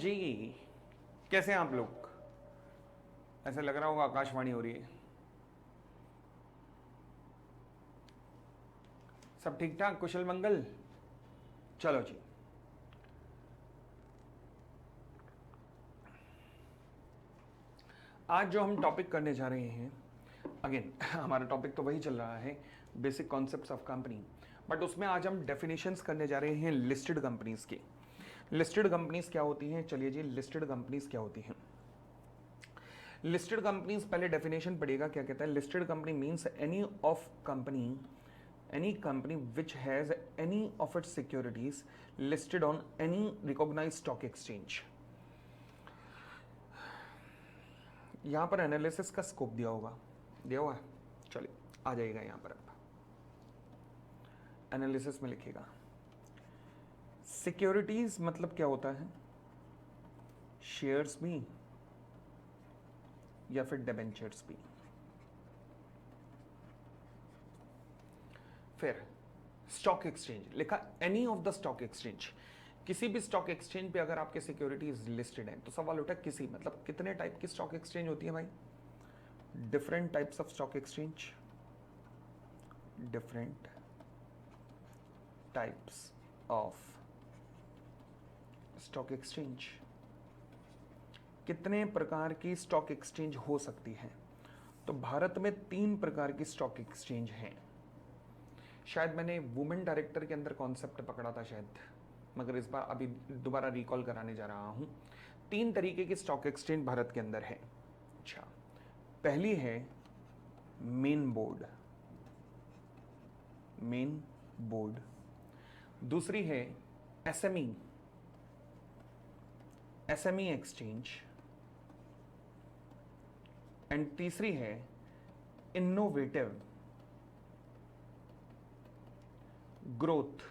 जी, कैसे हैं आप लोग? ऐसे लग रहा होगा आकाशवाणी हो रही है। सब ठीक ठाक, कुशल मंगल। चलो जी, आज जो हम टॉपिक करने जा रहे हैं, अगेन हमारा टॉपिक तो वही चल रहा है, basic concepts of company, but उसमें आज हम डेफिनेशंस करने जा रहे हैं लिस्टेड कंपनीज की। लिस्टेड कंपनीज क्या होती हैं? चलिए जी, लिस्टेड कंपनीज क्या होती हैं? लिस्टेड कंपनीज, पहले डेफिनेशन पढ़िएगा क्या कहता है। Listed company means any company which has any of its securities listed on any recognized stock exchange। यहां पर एनालिसिस का स्कोप दिया हुआ है। चलिए आ जाइएगा यहां पर, अब एनालिसिस में लिखिएगा। सिक्योरिटीज मतलब क्या होता है? शेयर्स भी या फिर डिबेंचर्स भी। फिर स्टॉक एक्सचेंज लिखा, any of the stock exchange. किसी भी स्टॉक एक्सचेंज पे अगर आपके सिक्योरिटीज लिस्टेड हैं, तो सवाल उठा किसी मतलब कितने टाइप की स्टॉक एक्सचेंज होती है भाई? Different types of stock exchange, different types of stock exchange. कितने प्रकार की स्टॉक एक्सचेंज हो सकती है? तो भारत में 3 प्रकार की स्टॉक एक्सचेंज हैं। शायद मैंने वुमेन डायरेक्टर के अंदर कॉन्सेप्ट पकड़ा था शायद, मगर इस बार अभी दोबारा रिकॉल कराने जा रहा हूं। 3 तरीके की स्टॉक एक्सचेंज भारत के अंदर है। अच्छा, पहली है मेन बोर्ड। दूसरी है एसएमई एक्सचेंज, एंड तीसरी है innovative growth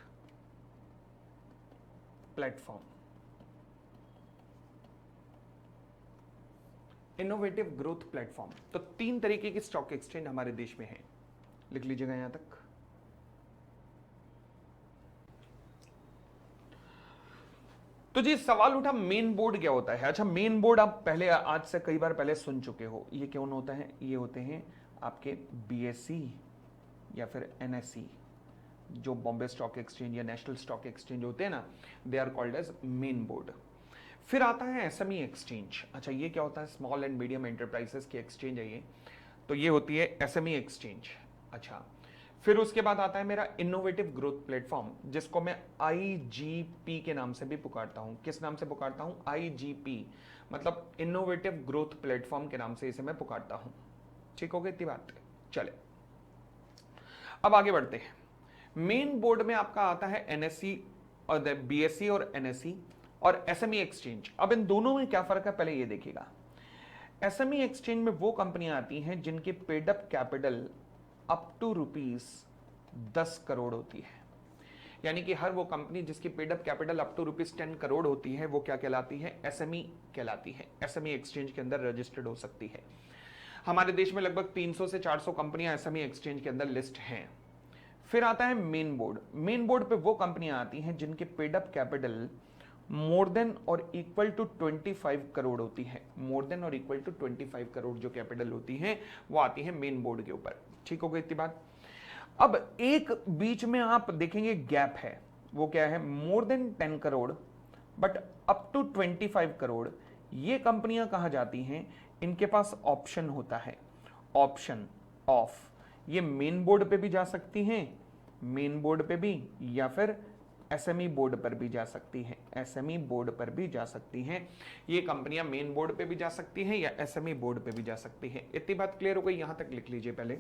platform. Innovative growth platform. तो 3 तरीके की स्टॉक एक्सचेंज हमारे देश में है, लिख लीजिएगा यहां तक। तो जी सवाल उठा मेन बोर्ड क्या होता है। अच्छा, मेन बोर्ड आप पहले आज से कई बार पहले सुन चुके हो। ये कौन होता है? ये होते हैं आपके बीएसई या फिर एनएसई, जो बॉम्बे स्टॉक एक्सचेंज या नेशनल स्टॉक एक्सचेंज होते हैं ना, they are called as main board. फिर आता है एसएमई एक्सचेंज। अच्छा, ये क्या होता है? स्मॉल एंड मीडियम एंटरप्राइजेस की एक्सचेंज है ये, तो ये होती है एसएमई एक्सचेंज। अच्छा, फिर उसके बाद आता है मेरा इनोवेटिव ग्रोथ प्लेटफॉर्म, जिसको मैं आईजीपी के नाम से भी पुकारता हूं। किस नाम से पुकारता हूं? आईजीपी, मतलब इनोवेटिव ग्रोथ प्लेटफॉर्म के नाम से इसे मैं पुकारता हूं। ठीक हो गई इतनी बात? चले अब आगे बढ़ते हैं। मेन बोर्ड में आपका आता है एनएससी और बीएससी और एनएससी और एसएमई एक्सचेंज। अब इन दोनों में क्या फर्क है पहले ये देखिएगा। एसएमई एक्सचेंज में वो कंपनियां आती हैं जिनकी paid up capital up to ₹10 crore होती है। यानी कि हर वो कंपनी जिसकी paid up capital up to ₹10 crore होती है, वो क्या कहलाती है? एसएमई कहलाती है। एसएमई एक्सचेंज के अंदर रजिस्टर्ड हो सकती है। हमारे देश में लगभग 300 से 400 कंपनियां एसएमई एक्सचेंज के अंदर लिस्ट हैं। फिर आता है मेन बोर्ड। मेन बोर्ड पे वो कंपनियां आती हैं जिनके paid up capital more than और इक्वल टू 25 करोड़ होती है। मोर देन और इक्वल टू 25 करोड़ जो कैपिटल होती है वो आती है मेन बोर्ड के ऊपर। ठीक हो गई इतनी बात? अब एक बीच में आप देखेंगे गैप है, वो क्या है? More than 10 crore but up to 25 crore. ये कंपनियां कहां जाती हैं? इनके पास ऑप्शन होता है, ऑप्शन ऑफ। ये मेन बोर्ड पे भी जा सकती हैं, मेन बोर्ड पे भी, या फिर एसएमई बोर्ड पर भी जा सकती हैं। एसएमई बोर्ड पर भी जा सकती हैं ये कंपनियां। मेन बोर्ड पे भी जा सकती हैं या एसएमई बोर्ड पे भी जा सकती हैं। इतनी बात क्लियर हो गई? यहां तक लिख लीजिए पहले।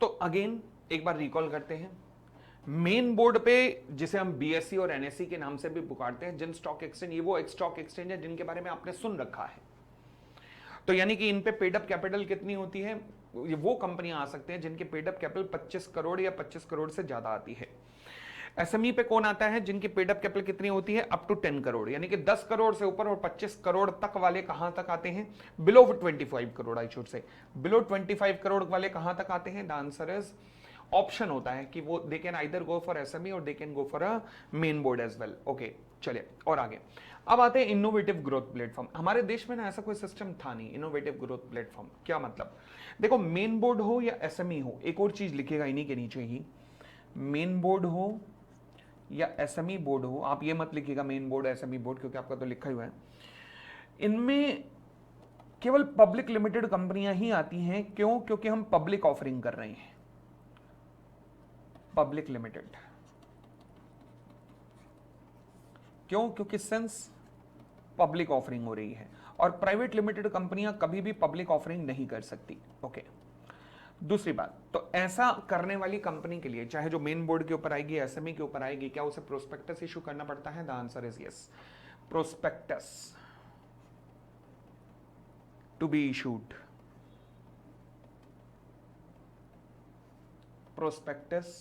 तो अगेन एक बार रिकॉल करते हैं। मेन बोर्ड पे, जिसे हम बीएससी और एनएससी के नाम से भी पुकारते हैं, जिन स्टॉक एक्सचेंज, ये वो स्टॉक एक्सचेंज है जिनके बारे में आपने सुन रखा है। तो यानी कि इन पे पेड अप कैपिटल कितनी होती है? ये वो कंपनियां आ सकते हैं जिनके पेड अप कैपिटल 25 करोड़ या 25 करोड़ से ज्यादा आती है। एसएमई पे कौन आता है? जिनकी पेड अप कैपिटल कितनी होती है? Up to 10 crore. यानी कि 10 करोड़ से ऊपर और 25 करोड़ तक वाले कहां तक आते हैं? Below 25 crore, I should say. Below 25 crore वाले कहां तक आते हैं? द आंसर इज ऑप्शन होता है कि वो they can either go for SME और they can go for a main board as well. Okay, चलिए और आगे। अब आते हैं इनोवेटिव ग्रोथ प्लेटफॉर्म। हमारे देश में ना ऐसा कोई सिस्टम था नहीं इनोवेटिव ग्रोथ प्लेटफॉर्म। क्या मतलब? देखो, मेन बोर्ड हो या एसएमई हो, एक और चीज लिखिएगा इन्हीं के नीचे ही, मेन बोर्ड हो या एसएमई बोर्ड हो, आप ये मत लिखिएगा मेन बोर्ड एसएमई बोर्ड, क्योंकि आपका तो लिखा ही हुआ है, इनमें केवल पब्लिक लिमिटेड कंपनियां ही आती हैं। क्यों? क्योंकि हम पब्लिक ऑफरिंग कर रहे हैं, पब्लिक लिमिटेड। क्यों? क्योंकि सिंस पब्लिक ऑफरिंग हो रही है, और प्राइवेट लिमिटेड कंपनियां कभी भी पब्लिक ऑफरिंग नहीं कर सकती। ओके, दूसरी बात, तो ऐसा करने वाली कंपनी के लिए, चाहे जो मेन बोर्ड के ऊपर आएगी, एसएमई के ऊपर आएगी, क्या उसे प्रोस्पेक्टस इशू करना पड़ता है? The answer is yes, prospectus to be issued, prospectus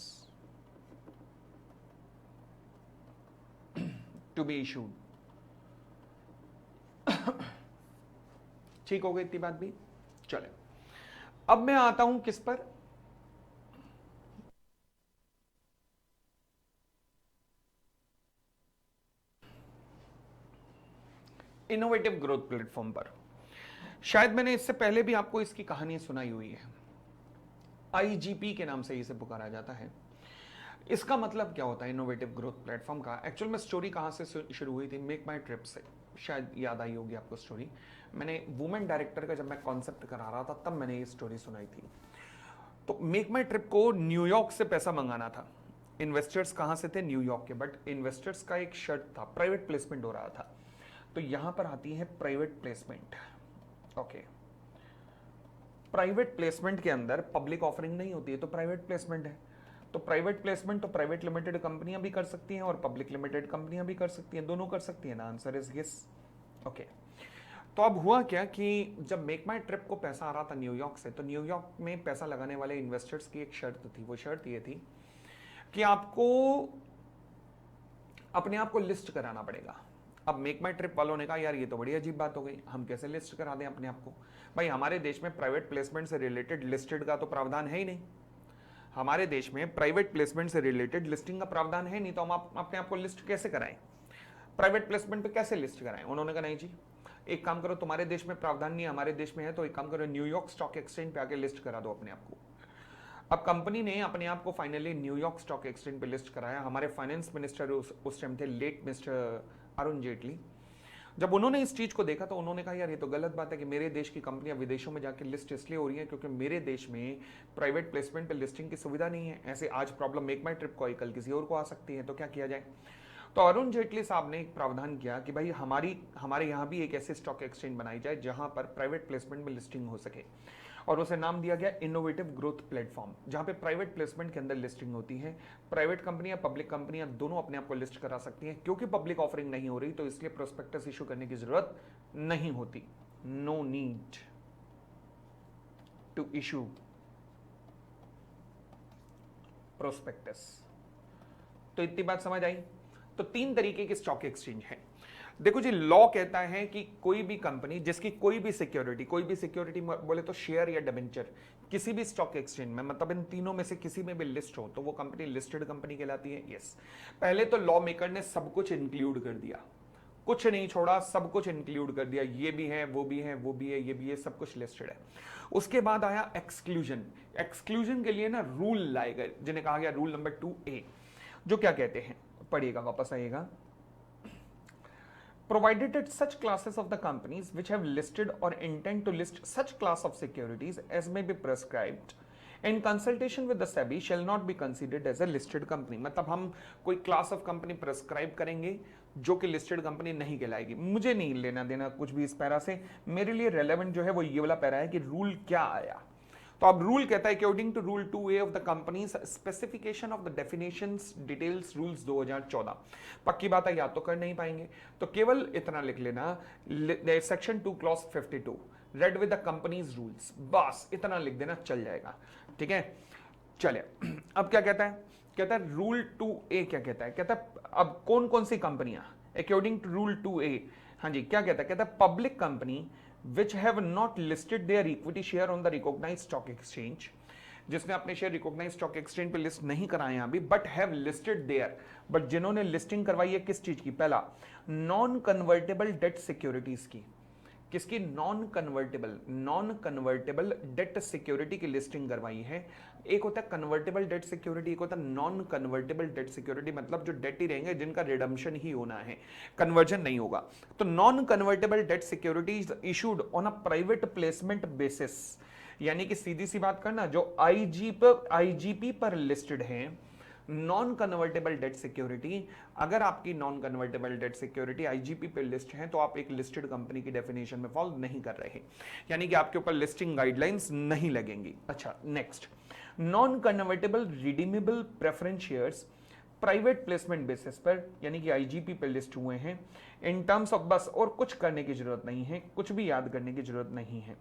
to be issued. ठीक हो गई इतनी बात भी? चले, अब मैं आता हूं किस पर? इनोवेटिव ग्रोथ प्लेटफॉर्म पर। शायद मैंने इससे पहले भी आपको इसकी कहानी सुनाई हुई है। आईजीपी के नाम से इसे पुकारा जाता है। इसका मतलब क्या होता है इनोवेटिव ग्रोथ प्लेटफॉर्म का? एक्चुअल में स्टोरी कहां से शुरू हुई थी? मेक माई ट्रिप से, शायद याद आई होगी आपको स्टोरी। मैंने वुमेन डायरेक्टर का जब मैं कॉन्सेप्ट करा रहा था तब मैंने ये स्टोरी सुनाई थी। तो मेक माई ट्रिप को न्यूयॉर्क से पैसा मंगाना था। इन्वेस्टर्स कहां से थे? न्यूयॉर्क के। बट इन्वेस्टर्स का एक शर्त था, प्राइवेट प्लेसमेंट हो रहा था। तो यहां पर आती है private placement. Okay, private placement के अंदर पब्लिक ऑफरिंग नहीं होती है, तो प्राइवेट प्लेसमेंट है। तो प्राइवेट प्लेसमेंट तो प्राइवेट लिमिटेड कंपनियां भी कर सकती हैं और पब्लिक लिमिटेड कंपनियां भी कर सकती हैं, दोनों कर सकती हैं ना। Answer is yes. ओके, तो अब हुआ क्या कि जब मेक माई ट्रिप को पैसा आ रहा था न्यूयॉर्क से, तो न्यूयॉर्क में पैसा लगाने वाले इन्वेस्टर्स की एक शर्त थी। वो शर्त ये थी कि आपको अपने आप को लिस्ट कराना पड़ेगा। अब मेक माई ट्रिप वालों ने कहा यार ये तो बड़ी अजीब बात हो गई, हम कैसे लिस्ट करा दें अपने आप को? भाई हमारे देश में प्राइवेट प्लेसमेंट से रिलेटेड लिस्टेड का तो प्रावधान है ही नहीं। हमारे देश में प्राइवेट प्लेसमेंट से रिलेटेड लिस्टिंग का प्रावधान है नहीं, तो हम अपने आप को लिस्ट कैसे कराएं? प्राइवेट प्लेसमेंट पे कैसे लिस्ट कराएं? उन्होंने कहा नहीं जी, एक काम करो, तुम्हारे देश में प्रावधान नहीं है, हमारे देश में है, तो एक काम करो, न्यूयॉर्क स्टॉक एक्सचेंज पे आके लिस्ट करा दो अपने आप को। अब कंपनी ने अपने आप को फाइनली न्यूयॉर्क स्टॉक एक्सचेंज पे लिस्ट कराया। हमारे फाइनेंस मिनिस्टर उस टाइम थे लेट मिस्टर अरुण जेटली। जब उन्होंने इस चीज को देखा तो उन्होंने कहा यार ये तो गलत बात है कि मेरे देश की कंपनियां विदेशों में जाकर लिस्ट इसलिए हो रही है क्योंकि मेरे देश में प्राइवेट प्लेसमेंट पे लिस्टिंग की सुविधा नहीं है। ऐसे आज प्रॉब्लम मेक माई ट्रिप को आई, कल किसी और को आ सकती है, तो क्या किया जाए? तो अरुण जेटली साहब ने एक प्रावधान किया कि भाई हमारे यहाँ भी एक ऐसे स्टॉक एक्सचेंज बनाई जाए जहां पर प्राइवेट प्लेसमेंट में लिस्टिंग हो सके, और उसे नाम दिया गया इनोवेटिव ग्रोथ प्लेटफॉर्म, जहां पे प्राइवेट प्लेसमेंट के अंदर लिस्टिंग होती है। प्राइवेट कंपनियां, पब्लिक कंपनियां दोनों अपने आप को लिस्ट करा सकती हैं। क्योंकि पब्लिक ऑफरिंग नहीं हो रही तो इसलिए प्रोस्पेक्टस इशू करने की जरूरत नहीं होती। No need to issue prospectus. तो इतनी बात समझ आई? तो तीन तरीके के स्टॉक एक्सचेंज हैं। देखो जी, लॉ कहता है कि कोई भी कंपनी जिसकी कोई भी सिक्योरिटी बोले तो शेयर या डिबेंचर किसी भी स्टॉक एक्सचेंज में, मतलब इन तीनों में से किसी में भी लिस्ट हो तो वो कंपनी लिस्टेड कंपनी कहलाती है। यस, पहले तो लॉ मेकर ने सब कुछ इंक्लूड कर दिया, कुछ नहीं छोड़ा, सब कुछ इंक्लूड कर दिया। ये भी है, वो भी है, वो भी है, ये भी है, सब कुछ लिस्टेड है। उसके बाद आया एक्सक्लूजन। एक्सक्लूजन के लिए ना रूल लाए गए जिन्हें कहा गया रूल नंबर 2A, जो क्या कहते हैं, पढ़िएगा, वापस आइएगा। Provided that such classes of the companies which have listed or intend to list such class of securities as may be prescribed in consultation with the SEBI shall not be considered as a listed company। मतलब हम कोई class of company prescribe करेंगे जो कि listed company नहीं कहलाएगी। मुझे नहीं लेना देना कुछ भी इस पैरा से, मेरे लिए रेलेवेंट जो है वो ये वाला पैरा है कि रूल क्या आया। तो अब रूल कहता है according to rule 2A of the companies specification of the definitions details rules 2014। पक्की बात है, याद तो कर नहीं पाएंगे, तो केवल इतना लिख लेना, section 2 clause 52 read with the companies rules, बस इतना लिख देना, चल जाएगा। ठीक है, चले अब क्या कहता है? कहता है रूल 2A क्या कहता है? कहता है अब कौन कौन सी कंपनियां अकॉर्डिंग टू रूल 2A, हाँ जी, क्या कहता है? कहता है public company which have not listed their equity share on the recognized stock exchange जिसने अपने शेयर रिकॉग्नाइज्ड स्टॉक एक्सचेंज पे लिस्ट नहीं कराए हैं अभी, but have listed there, but जिन्होंने लिस्टिंग करवाई है किस चीज की, पहला नॉन कन्वर्टेबल डेट सिक्योरिटीज की, किसकी, नॉन कन्वर्टेबल डेट सिक्योरिटी की लिस्टिंग करवाई है। एक होता है कन्वर्टेबल डेट सिक्योरिटी, एक होता है नॉन कन्वर्टेबल डेट सिक्योरिटी, मतलब जो डेट ही रहेंगे जिनका रिडम्पशन ही होना है, कन्वर्जन नहीं होगा। तो non convertible debt securities issued on a private placement basis, यानी कि सीधी सी बात करना, जो आईजीपी पर लिस्टेड है नॉन कन्वर्टेबल डेट सिक्योरिटी, अगर आपकी non convertible debt security IGP पे लिस्ट है तो आप एक लिस्टेड कंपनी की डेफिनेशन में फॉल नहीं कर रहे, यानी कि आपके ऊपर लिस्टिंग गाइडलाइंस नहीं लगेंगी। अच्छा, next, non convertible redeemable preference shares private placement basis पर, यानी कि आईजीपी पे लिस्ट हुए हैं इन टर्म्स ऑफ, बस और कुछ करने की जरूरत नहीं है, कुछ भी याद करने की जरूरत नहीं है,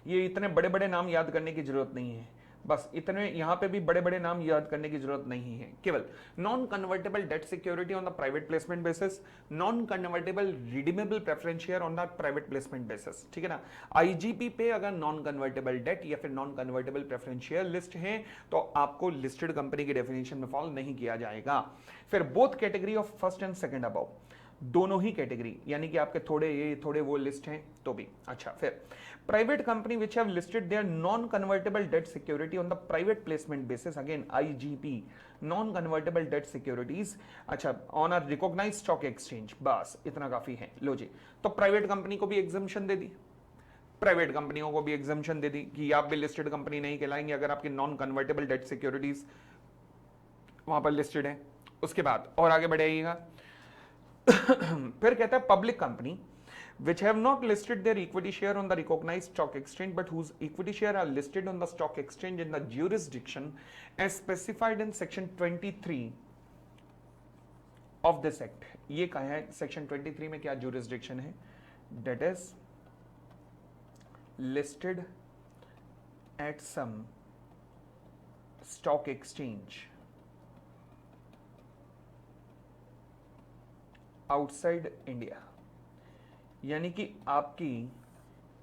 ये इतने बड़े बड़े नाम याद करने की जरूरत नहीं है, बस इतने, यहां पे भी बड़े बड़े नाम याद करने की जरूरत नहीं है, केवल non convertible debt security on the private placement basis, non convertible redeemable preference share on the private placement basis, ठीक है ना। आईजीपी पे अगर नॉन कन्वर्टेबल डेट या फिर non convertible preference share list है तो आपको लिस्टेड कंपनी की डेफिनेशन में फॉल नहीं किया जाएगा। फिर both category of first and second above, दोनों ही कैटेगरी, यानी कि आपके थोड़े ये थोड़े वो लिस्ट हैं तो भी। अच्छा, फिर private company which have listed their non convertible debt security on the private placement basis, again IGP, non convertible debt securities, अच्छा, on a recognised stock exchange, बस इतना काफी है। लो जी, तो प्राइवेट कंपनी को भी एग्जम्पशन दे दी, प्राइवेट कंपनियों को भी एग्जम्पशन दे दी कि आप भी लिस्टेड कंपनी नहीं कहलाएंगे अगर आपकी नॉन कन्वर्टेबल डेट सिक्योरिटीज वहां पर लिस्टेड है। उसके बाद और आगे बढ़ाइएगा फिर कहता है public company which have not listed their equity share on the recognized stock exchange but whose equity share are listed on the stock exchange in the jurisdiction as specified in section 23 of this act। ये कहा है section 23 में क्या jurisdiction है, that is listed at some stock exchange outside India, यानी कि आपकी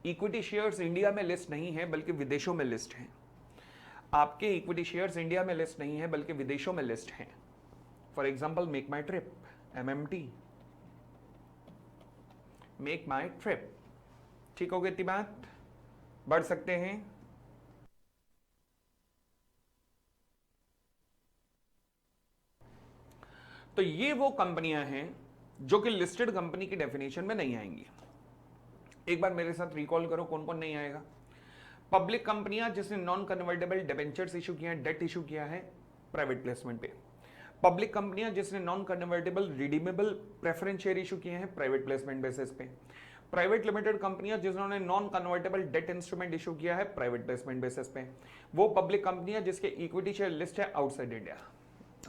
equity shares India में लिस्ट नहीं है बल्कि विदेशों में लिस्ट हैं, आपके इक्विटी शेयर्स इंडिया में लिस्ट नहीं है बल्कि विदेशों में लिस्ट हैं। For example make my trip, MMT, make my trip, ठीक हो गई इतनी बात, बढ़ सकते हैं। तो ये वो कंपनियां हैं जो कि लिस्टेड कंपनी की डेफिनेशन में नहीं आएंगी। एक बार मेरे साथ रिकॉल करो कौन कौन नहीं आएगा। पब्लिक कंपनियां जिसने नॉन कन्वर्टेबल डिबेंचर्स इशू किया है, डेट इशू किया है प्राइवेट प्लेसमेंट पे। पब्लिक कंपनियां जिसने non convertible redeemable preference share issue किए हैं प्राइवेट प्लेसमेंट बेसिस पे। प्राइवेट लिमिटेड कंपनियां जिन्होंने non convertible debt instrument issue किया है प्राइवेट प्लेसमेंट बेसिस पे। वो पब्लिक कंपनियां जिसके इक्विटी शेयर लिस्ट है आउटसाइड इंडिया।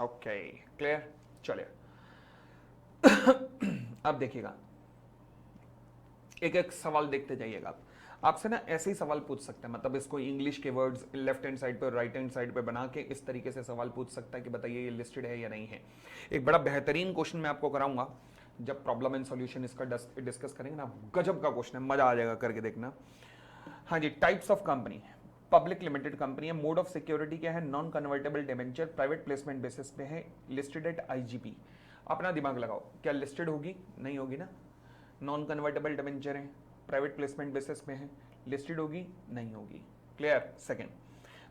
ओके, क्लियर, चलिए अब देखिएगा, एक एक सवाल देखते जाइएगा आप। आपसे ना ऐसे ही सवाल पूछ सकते हैं, मतलब इसको इंग्लिश के वर्ड्स लेफ्ट हैंड साइड पे और राइट हैंड साइड पे बना के इस तरीके से सवाल पूछ सकता है कि बताइए ये लिस्टेड है या नहीं है। एक बड़ा बेहतरीन क्वेश्चन मैं आपको कराऊंगा जब प्रॉब्लम एंड सॉल्यूशन इसका डिस्कस करेंगे ना, गजब का क्वेश्चन है, मजा आ जाएगा करके देखना। हाँ जी, types of company, public limited company है, मोड ऑफ सिक्योरिटी क्या है, non convertible debenture, private placement basis पे है, लिस्टेड एट आईजीपी। अपना दिमाग लगाओ, क्या लिस्टेड होगी, नहीं होगी ना, नॉन कन्वर्टेबल डिबेंचर है, प्राइवेट प्लेसमेंट बेसिस पे है, लिस्टेड होगी, नहीं होगी, clear. Second,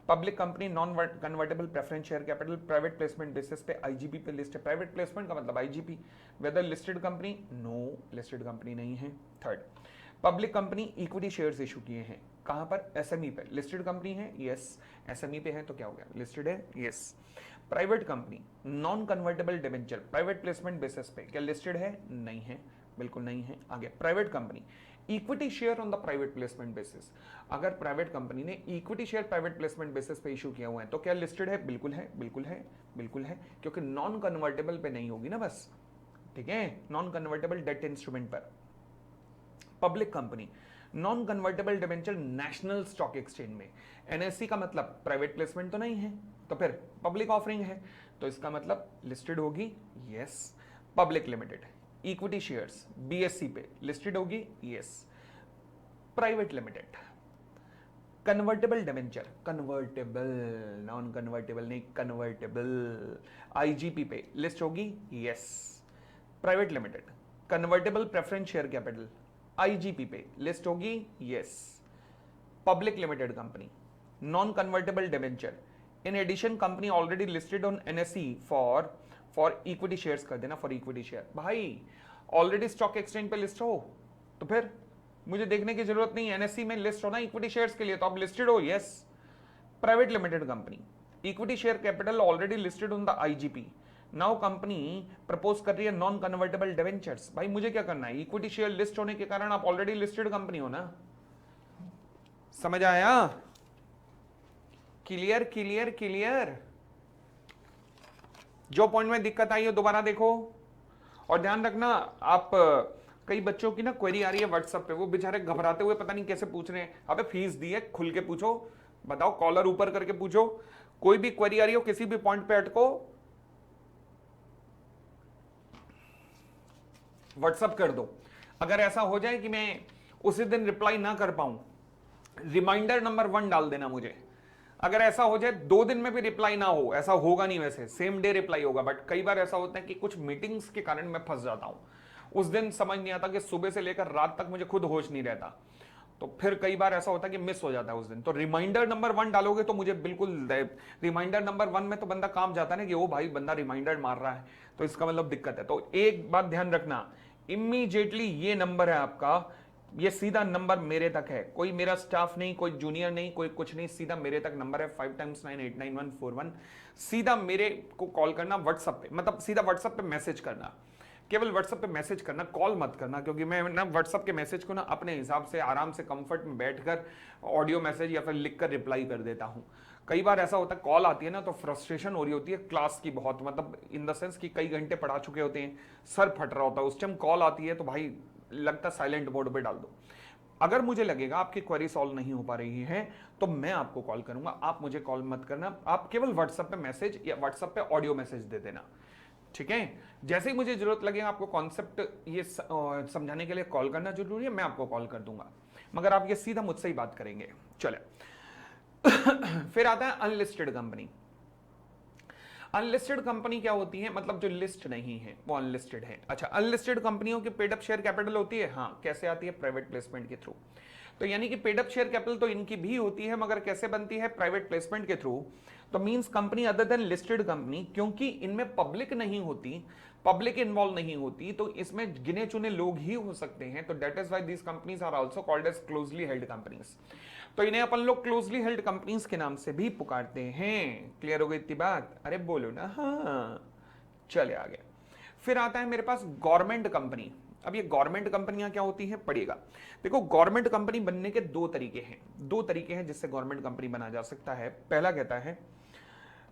public company non convertible preference share capital, private placement basis पे आईजीपी पे लिस्ट है, प्राइवेट प्लेसमेंट का मतलब IGP, whether listed company, no listed company नहीं है। Third, public company equity shares issue किए हैं, कहां पर, एसएमई पे, लिस्टेड कंपनी है, यस, एसएमई पे है तो क्या हो गया, लिस्टेड है, yes. Private company non convertible debenture private placement basis पे, क्या लिस्टेड है, नहीं है, बिल्कुल नहीं है। आगे, private company equity share on the private placement basis, अगर प्राइवेट कंपनी ने equity share private placement basis पे इशू किया हुआ है तो क्या लिस्टेड है, बिल्कुल है, बिल्कुल है, बिल्कुल है, क्योंकि नॉन कन्वर्टेबल पे नहीं होगी ना बस, ठीक है, नॉन कन्वर्टेबल डेट इंस्ट्रूमेंट पर। Public company non convertible debenture national stock exchange में, एनएससी का मतलब प्राइवेट प्लेसमेंट तो नहीं है, तो फिर पब्लिक ऑफरिंग है, तो इसका मतलब लिस्टेड होगी, yes. Public limited equity shares BSC पे लिस्टेड होगी, yes. Private limited convertible debenture, convertible, non convertible नहीं, कन्वर्टेबल, आईजीपी पे लिस्ट होगी, yes. Private limited, convertible preference share capital, IGP पे लिस्ट होगी, yes. Public limited company, non convertible debenture, in addition company already listed on NSE for equity shares कर देना, for equity share. भाई already stock exchange पे list हो तो फिर मुझे देखने की जरूरत नहीं, एनएसई में लिस्ट होना इक्विटी शेयर्स के लिए, तो आप लिस्टेड हो, yes. Private limited company, equity share capital already listed on the IGP, now company propose कर रही है नॉन कन्वर्टेबल डिबेंचर्स। भाई मुझे क्या करना है, इक्विटी शेयर लिस्ट होने के कारण आप ऑलरेडी लिस्टेड कंपनी हो ना, समझ आया? Clear clear clear. जो पॉइंट में दिक्कत आई है दोबारा देखो, और ध्यान रखना, आप कई बच्चों की ना क्वेरी आ रही है व्हाट्सएप पे, वो बेचारे घबराते हुए पता नहीं कैसे पूछ रहे हैं। अबे फीस दी है, खुल के पूछो, बताओ, कॉलर ऊपर करके पूछो, कोई भी क्वेरी आ रही हो किसी भी पॉइंट पे अटको, व्हाट्सएप कर दो। अगर ऐसा हो जाए कि मैं उसी दिन रिप्लाई ना कर पाऊं, रिमाइंडर नंबर 1 डाल देना मुझे। अगर ऐसा हो जाए 2 दिन में भी रिप्लाई ना हो, ऐसा होगा नहीं, वैसे सेम डे रिप्लाई होगा, बट कई बार ऐसा होता है कि कुछ मीटिंग्स के कारण मैं फंस जाता हूं, उस दिन समझ नहीं आता कि सुबह से लेकर रात तक मुझे खुद होश नहीं रहता, तो फिर कई बार ऐसा होता है कि मिस हो जाता है उस दिन। तो रिमाइंडर नंबर 1 डालोगे तो मुझे बिल्कुल, रिमाइंडर नंबर 1 में तो बंदा काम जाता है ना कि ओ भाई बंदा रिमाइंडर मार रहा है, तो इसका मतलब दिक्कत है। तो एक बात ध्यान रखना, इमीडिएटली ये नंबर है आपका, ये सीधा नंबर मेरे तक है, कोई मेरा स्टाफ नहीं, कोई जूनियर नहीं, कोई कुछ नहीं, सीधा मेरे तक नंबर है 5 × 9 89141। सीधा मेरे को कॉल करना व्हाट्सएप पे, मतलब सीधा व्हाट्सएप पे मैसेज करना, केवल व्हाट्सएप पे मैसेज करना, कॉल मत करना, क्योंकि मैं ना व्हाट्सएप के मैसेज को ना अपने हिसाब से आराम से कंफर्ट में बैठकर ऑडियो मैसेज या फिर लिखकर रिप्लाई कर देता हूँ। कई बार ऐसा होता है कॉल आती है ना तो फ्रस्ट्रेशन हो रही होती है क्लास की बहुत, मतलब इन द सेंस कि कई घंटे पढ़ा चुके होते हैं, सर फट रहा होता है, उस टाइम कॉल आती है तो भाई लगता साइलेंट मोड पे डाल दो। अगर मुझे लगेगा आपकी क्वेरी सॉल्व नहीं हो पा रही है तो मैं आपको कॉल करूंगा, आप मुझे कॉल मत करना, आप केवल व्हाट्सएप पे मैसेज या व्हाट्सएप पे ऑडियो मैसेज दे देना, ठीक है? जैसे ही मुझे जरूरत लगेगा आपको कॉन्सेप्ट ये समझाने के लिए कॉल करना जरूरी है, मैं आपको कॉल कर दूंगा, मगर आप ये सीधा मुझसे ही बात करेंगे। चले फिर आता है अनलिस्टेड कंपनी। अनलिस्टेड कंपनी क्या होती है, मतलब जो लिस्ट नहीं है वो अनलिस्टेड है। अच्छा, अनलिस्टेड कंपनियों की पेड अप शेयर कैपिटल होती है, हाँ कैसे आती है, प्राइवेट प्लेसमेंट के थ्रू। तो यानी कि पेड अप शेयर कैपिटल तो इनकी भी होती है, मगर कैसे बनती है, प्राइवेट प्लेसमेंट के थ्रू। तो means company other than listed company, क्योंकि इनमें पब्लिक नहीं होती, पब्लिक इन्वॉल्व नहीं होती, तो इसमें गिने चुने लोग ही हो सकते हैं, तो that is why these companies are also called as closely held companies. तो इन्हें अपन लोग क्लोजली हेल्ड कंपनीज के नाम से भी पुकारते हैं। क्लियर हो गई इतनी बात? अरे बोलो ना हाँ। चले आगे। फिर आता है मेरे पास गवर्नमेंट कंपनी। अब ये गवर्नमेंट कंपनियां क्या होती हैं, पढ़िएगा। देखो गवर्नमेंट कंपनी बनने के दो तरीके हैं जिससे गवर्नमेंट कंपनी बना जा सकता है। पहला कहता है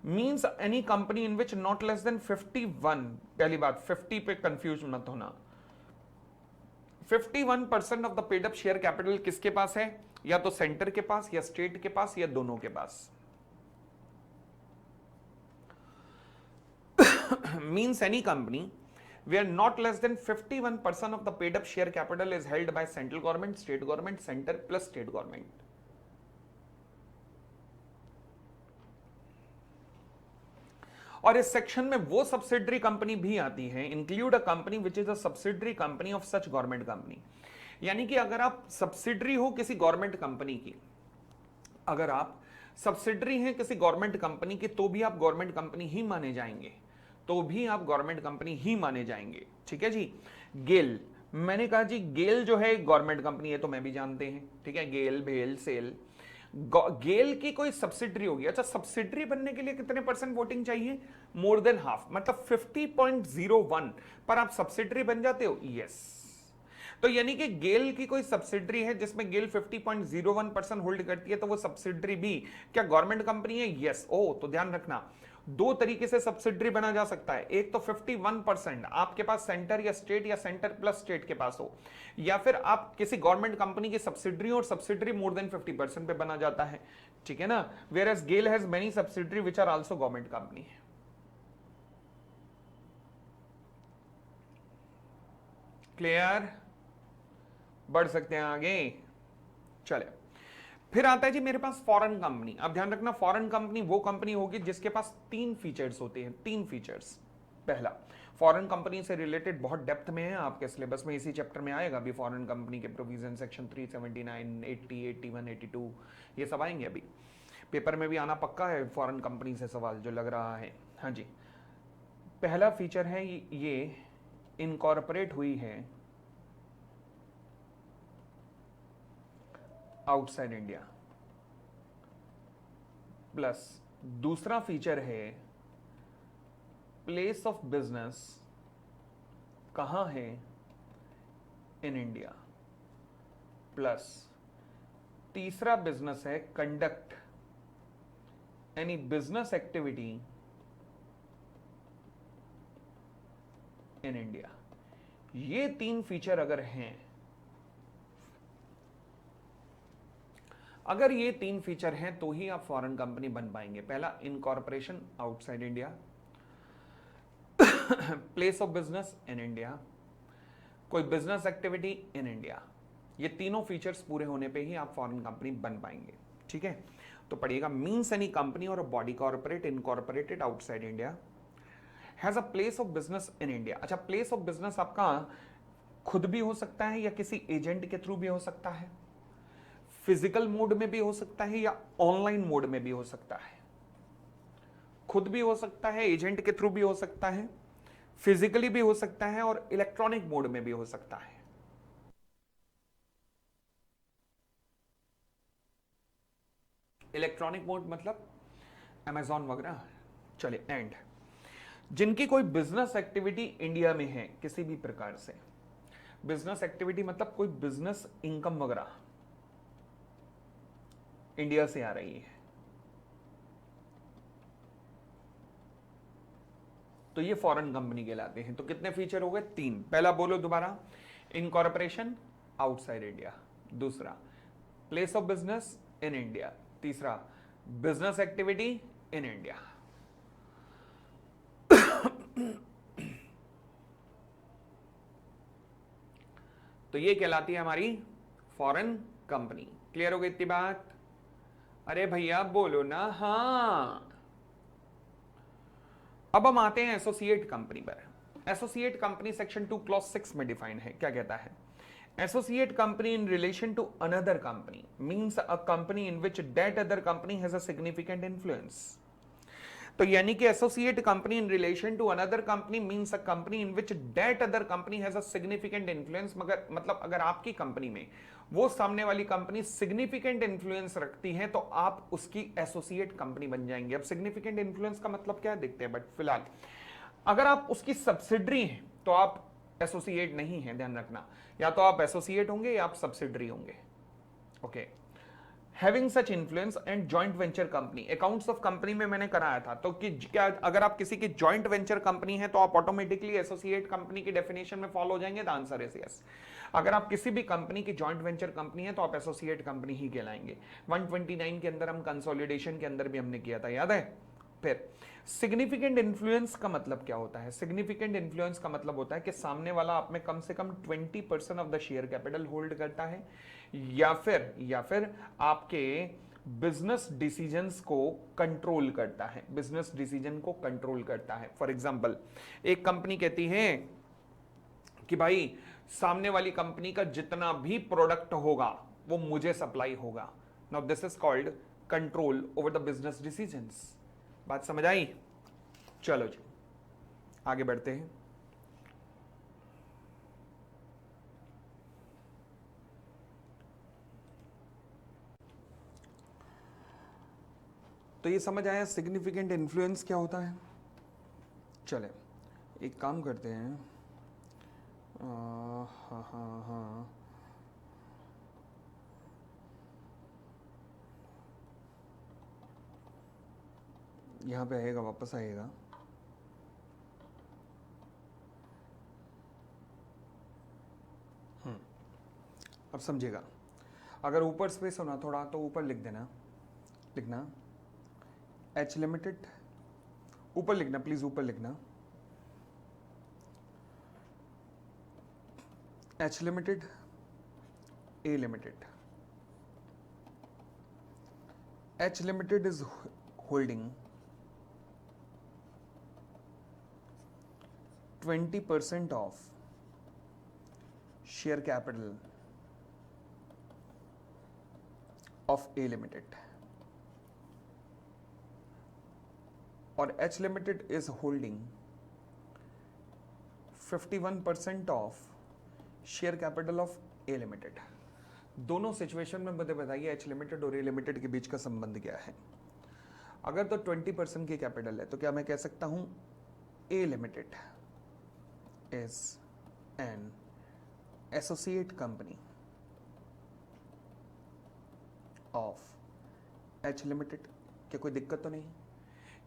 means any company in which not less than 51, पहली बात 50 पे कंफ्यूज मत होना, 51% of the paid up share capital किसके पास है, या तो सेंटर के पास या स्टेट के पास या दोनों के पास। Means any company where not less than 51% of the paid up share capital is held by central government, state government, center plus state government. और इस सेक्शन में वो सब्सिडरी कंपनी भी आती है, include a company which is a subsidiary company of such government company. यानी कि अगर आप सब्सिडरी हो किसी गवर्नमेंट कंपनी की, अगर आप सब्सिडरी हैं किसी गवर्नमेंट कंपनी की, तो भी आप गवर्नमेंट कंपनी ही माने जाएंगे, तो भी आप गवर्नमेंट कंपनी ही माने जाएंगे। ठीक है जी। गेल, मैंने कहा जी गेल जो है गवर्नमेंट कंपनी है, तो मैं भी जानते हैं, ठीक है, गेल भेल सेल। गेल की कोई सब्सिडरी होगी। अच्छा, सब्सिडरी बनने के लिए कितने % वोटिंग चाहिए, मोर देन हाफ, मतलब 50.01 पर आप सब्सिडरी बन जाते हो, यस। तो यानी कि गेल की कोई सब्सिडरी है जिसमें गेल 50.01% होल्ड करती है, तो वो सब्सिडरी भी क्या गवर्नमेंट कंपनी है, यस। ओ तो ध्यान रखना, दो तरीके से सब्सिडरी बना जा सकता है, एक तो 51% आपके पास सेंटर या स्टेट या सेंटर प्लस स्टेट के पास हो, या फिर आप किसी गवर्नमेंट कंपनी की सब्सिडरी और सब्सिडरी मोर देन 50% पे बना जाता है, ठीक है ना। Where as GAIL has many subsidiary which are also government company. Clear? बढ़ सकते हैं आगे। चले, फिर आता है जी मेरे पास फॉरेन कंपनी। अब ध्यान रखना, फॉरेन कंपनी वो कंपनी होगी जिसके पास 3 फीचर्स होते हैं। 3 फीचर्स। पहला, फॉरेन कंपनी से रिलेटेड बहुत डेप्थ में है, आपके सिलेबस में इसी चैप्टर में आएगा अभी, फॉरेन कंपनी के प्रोविजन सेक्शन 379, 80, 81, 82 ये सब आएंगे अभी। पेपर में भी आना पक्का है फॉरेन कंपनी से सवाल, जो लग रहा है। हाँ जी, पहला फीचर है ये इनकॉर्पोरेट हुई है आउटसाइड इंडिया। प्लस दूसरा फीचर है प्लेस ऑफ बिजनेस कहां है, इन इंडिया। प्लस तीसरा बिजनेस है conduct any business activity in India. ये 3 फीचर अगर हैं, अगर ये 3 फीचर हैं तो ही आप फॉरेन कंपनी बन पाएंगे। पहला, incorporation outside India, place of business in India, कोई बिजनेस एक्टिविटी इन इंडिया। ये तीनों फीचर्स पूरे होने पे ही आप फॉरेन कंपनी बन पाएंगे। ठीक है, तो पढ़िएगा, मीन्स एनी कंपनी और body corporate incorporated outside India has a place of business in India. अच्छा, प्लेस ऑफ बिजनेस आपका खुद भी हो सकता है या किसी एजेंट के थ्रू भी हो सकता है, फिजिकल मोड में भी हो सकता है या ऑनलाइन मोड में भी हो सकता है। खुद भी हो सकता है, एजेंट के थ्रू भी हो सकता है, फिजिकली भी हो सकता है और इलेक्ट्रॉनिक मोड में भी हो सकता है। इलेक्ट्रॉनिक मोड मतलब अमेजॉन वगैरह। चले, एंड जिनकी कोई बिजनेस एक्टिविटी इंडिया में है किसी भी प्रकार से, बिजनेस एक्टिविटी मतलब कोई बिजनेस इनकम वगैरह इंडिया से आ रही है, तो ये फॉरेन कंपनी कहलाते हैं। तो कितने फीचर हो गए? 3। पहला बोलो दोबारा, इनकॉर्पोरेशन आउटसाइड इंडिया। दूसरा, place of business in India. तीसरा, बिजनेस एक्टिविटी इन इंडिया। तो ये कहलाती है हमारी फॉरेन कंपनी। क्लियर हो गई इतनी बात? अरे भैया बोलो ना हाँ। अब हम आते हैं एसोसिएट कंपनी पर। एसोसिएट कंपनी सेक्शन 2 क्लॉज 6 में डिफाइन है। क्या कहता है? Associate company in relation to another company means a company in which that other company has a significant influence. तो यानी कि associate company in relation to another company means a company in which that other company has a significant influence. मगर मतलब अगर आपकी company में वो सामने वाली कंपनी सिग्निफिकेंट इन्फ्लुएंस रखती है तो आप उसकी एसोसिएट कंपनी बन जाएंगे। अब सिग्निफिकेंट इन्फ्लुएंस का मतलब क्या है देखते हैं, बट फिलहाल अगर आप उसकी सब्सिडरी हैं तो आप एसोसिएट नहीं है, ध्यान रखना। या तो आप एसोसिएट होंगे या आप सब्सिडरी होंगे। Okay, having such influence and joint venture company. Accounts of company में मैंने कराया था, तो कि क्या अगर आप किसी की जॉइंट वेंचर कंपनी है तो आप ऑटोमेटिकली एसोसिएट कंपनी की डेफिनेशन में फॉलो हो जाएंगे? The answer is yes. अगर आप किसी भी कंपनी की जॉइंट वेंचर कंपनी है तो आप एसोसिएट कंपनी ही कहलाएंगे। 129 के अंदर हम कंसोलिडेशन के अंदर भी हमने किया था, याद है? फिर सिग्निफिकेंट इन्फ्लुएंस का मतलब क्या होता है? सिग्निफिकेंट इन्फ्लुएंस का मतलब होता है कि सामने वाला आप में कम से कम 20% of the share capital hold करता है, या फिर आपके बिजनेस डिसीजंस को कंट्रोल करता है, बिजनेस डिसीजन को कंट्रोल करता है। फॉर एग्जांपल, एक कंपनी कहती है कि भाई सामने वाली कंपनी का जितना भी प्रोडक्ट होगा वो मुझे सप्लाई होगा। Now this is called control over the business decisions. बात समझ आई? चलो जी आगे बढ़ते हैं। तो ये समझ आया सिग्निफिकेंट इन्फ्लुएंस क्या होता है। चले एक काम करते हैं, हाँ यहाँ पे आएगा, वापस आएगा। अब समझिएगा, अगर ऊपर स्पेस होना थोड़ा तो ऊपर लिख देना, लिखना एच लिमिटेड, ऊपर लिखना प्लीज, ऊपर लिखना H limited, A limited. H Limited is holding 20% of share capital of A Limited, और H Limited is holding 51% of share capital of A limited. दोनों सिचुएशन में मुझे बताइए एच लिमिटेड और ए लिमिटेड के बीच का संबंध क्या है। अगर तो 20% की कैपिटल है तो क्या मैं कह सकता हूं A limited is an associate company of H limited. क्या कोई दिक्कत तो नहीं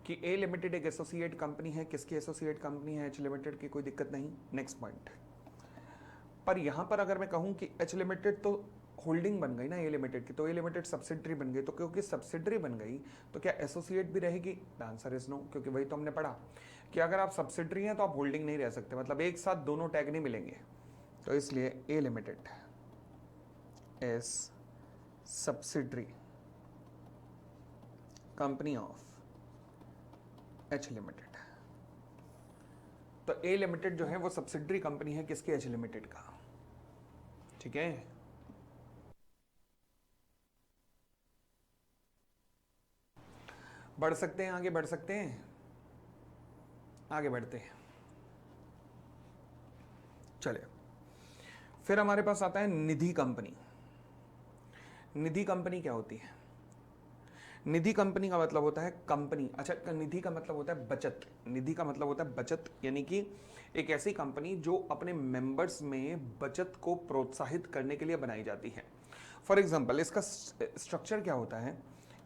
कि ए लिमिटेड एक एसोसिएट कंपनी है, किसकी एसोसिएट कंपनी है, एच लिमिटेड की, कोई दिक्कत नहीं। नेक्स्ट पॉइंट पर यहां पर अगर मैं कहूं कि एच लिमिटेड तो होल्डिंग बन गई ना ए लिमिटेड की, तो ए लिमिटेड सब्सिडरी बन गई, तो क्योंकि सब्सिडरी बन गई तो क्या एसोसिएट भी रहेगी? द आंसर इज नो, क्योंकि वही तो हमने पढ़ा कि अगर आप सब्सिडरी हैं तो आप होल्डिंग नहीं रह सकते, मतलब एक साथ दोनों टैग नहीं मिलेंगे। तो इसलिए A limited is subsidiary company of H limited. तो ए लिमिटेड जो है वो सब्सिडरी कंपनी है किसके? एच लिमिटेड का। ठीक है, बढ़ सकते हैं, आगे बढ़ सकते हैं, आगे बढ़ते हैं। चलिए, फिर हमारे पास आता है निधि कंपनी। निधि कंपनी क्या होती है? निधि कंपनी का मतलब होता है कंपनी, अच्छा निधि का मतलब होता है बचत। निधि का मतलब होता है बचत, यानी कि एक ऐसी कंपनी जो अपने मेंबर्स में बचत को प्रोत्साहित करने के लिए बनाई जाती है। फॉर एग्जांपल इसका स्ट्रक्चर क्या होता है?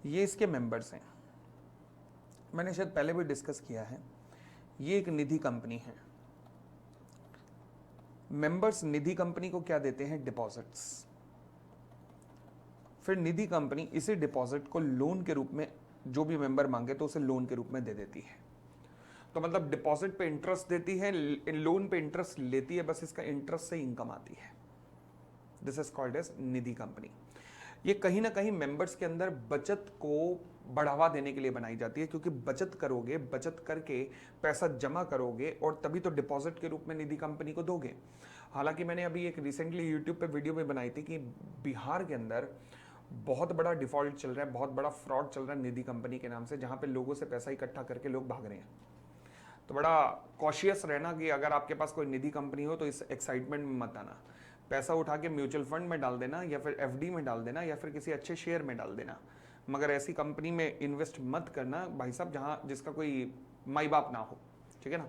ये इसके मेंबर्स हैं, मैंने शायद पहले भी डिस्कस किया है। ये एक निधि कंपनी है, मेंबर्स निधि कंपनी को क्या देते हैं? डिपॉजिट्स। फिर निधि कंपनी इसी डिपॉजिट को लोन के रूप में, जो भी मेंबर मांगे तो उसे लोन के रूप में दे देती है। तो मतलब डिपॉजिट पे इंटरेस्ट देती है, लोन पे इंटरेस्ट लेती है, बस इसका इंटरेस्ट से इनकम आती है। This is called as Nidhi company. ये कहीं ना कहीं मेंबर्स के अंदर बचत को बढ़ावा देने के लिए बनाई जाती है, क्योंकि बचत करोगे, बचत करके पैसा जमा करोगे और तभी तो डिपॉजिट के रूप में निधि कंपनी को दोगे। हालांकि मैंने अभी एक रिसेंटली यूट्यूब पे वीडियो में बनाई थी कि बिहार के अंदर बहुत बड़ा डिफॉल्ट चल रहा है, बहुत बड़ा फ्रॉड चल रहा है निधि कंपनी के नाम से, जहां पे लोगों से पैसा इकट्ठा करके लोग भाग रहे हैं। तो बड़ा कॉशियस रहना कि अगर आपके पास कोई निधि कंपनी हो तो इस एक्साइटमेंट में मत आना। पैसा उठा के म्यूचुअल फंड में डाल देना, या फिर एफडी में डाल देना, या फिर किसी अच्छे शेयर में डाल देना, मगर ऐसी कंपनी में इन्वेस्ट मत करना भाई साहब जहां जिसका कोई माई बाप ना हो। ठीक है ना।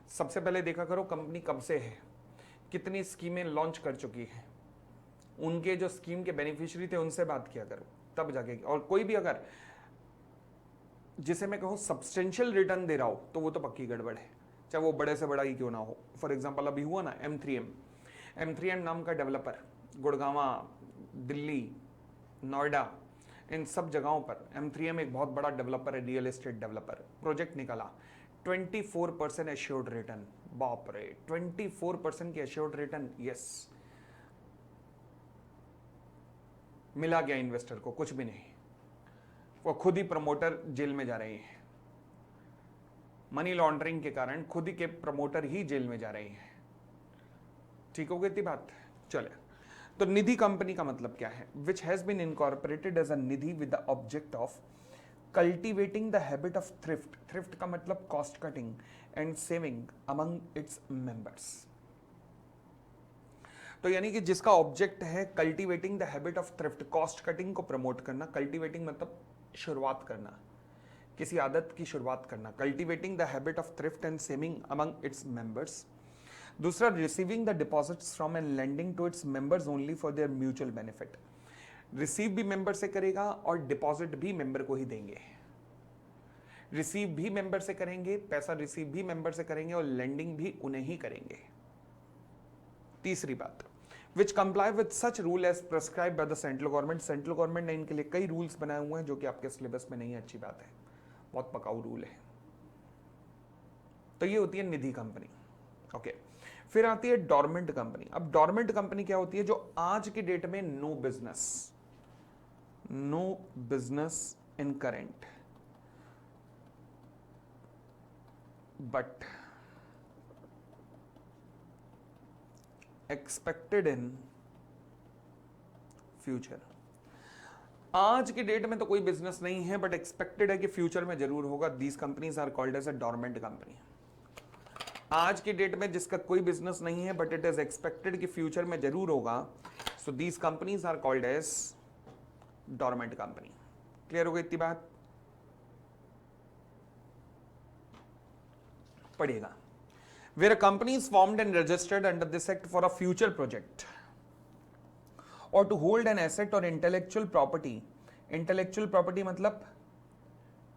सबसे पहले देखा करो कंपनी कब से है, कितनी स्कीमें लॉन्च कर चुकी है, उनके जो स्कीम के बेनिफिशियरी थे उनसे बात किया करो, तब जाके। और कोई भी अगर जिसे मैं कहूँ सब्सटेंशियल रिटर्न दे रहा हो तो वो तो पक्की गड़बड़ है, चाहे वो बड़े से बड़ा ही क्यों ना हो। फॉर एग्जांपल अभी हुआ ना M3M नाम का डेवलपर, गुड़गांवा, दिल्ली, नोएडा, इन सब जगहों पर M3M एक बहुत बड़ा डेवलपर है, रियल एस्टेट डेवलपर। प्रोजेक्ट निकाला 24% एश्योर्ड रिटर्न। बाप रे, 24% की एश्योर्ड रिटर्न। यस, मिला गया इन्वेस्टर को कुछ भी नहीं, वो खुद ही प्रमोटर जेल में जा रहे हैं, मनी लॉन्ड्रिंग के कारण खुद ही के प्रमोटर ही जेल में जा रहे हैं। ठीक हो गई थी बात। चले, तो निधि कंपनी का मतलब क्या है? Which has been incorporated as a Nidhi with the object of cultivating the habit of thrift. Thrift का मतलब cost cutting and saving among its members. तो यानी कि जिसका ऑब्जेक्ट है cultivating the habit of thrift, cost cutting को promote करना। Cultivating मतलब शुरुआत करना, किसी आदत की शुरुआत करना। Cultivating the habit of thrift and saving among its members. दूसरा, receiving the deposits from and lending to its members only for their mutual benefit. Receive भी मेंबर से करेगा और डिपॉजिट भी मेंबर को ही देंगे। रिसीव भी मेंबर से करेंगे, पैसा रिसीव भी मेंबर से करेंगे और लेंडिंग भी उन्हें ही करेंगे। तीसरी बात, which comply with such rule as prescribe by the central government. Central government ने इनके लिए कई रूल्स बनाए हुए हैं जो कि आपके सिलेबस में नहीं है। अच्छी बात है, बहुत पकाऊ रूल है। तो ये होती है निधि कंपनी। ओके, फिर आती है डॉर्मेंट कंपनी। अब डॉर्मेंट कंपनी क्या होती है? जो आज की डेट में no business in current but expected in future। आज की डेट में तो कोई बिजनेस नहीं है बट एक्सपेक्टेड है कि फ्यूचर में जरूर होगा। These companies are called as a dormant company. आज की डेट में जिसका कोई बिजनेस नहीं है बट इट इज एक्सपेक्टेड कि फ्यूचर में जरूर होगा, so these companies are called as dormant company. Clear हो गई इतनी बात? पढ़िएगा। Where a company is formed and registered under this act for a future project or to hold an asset or intellectual property। intellectual property मतलब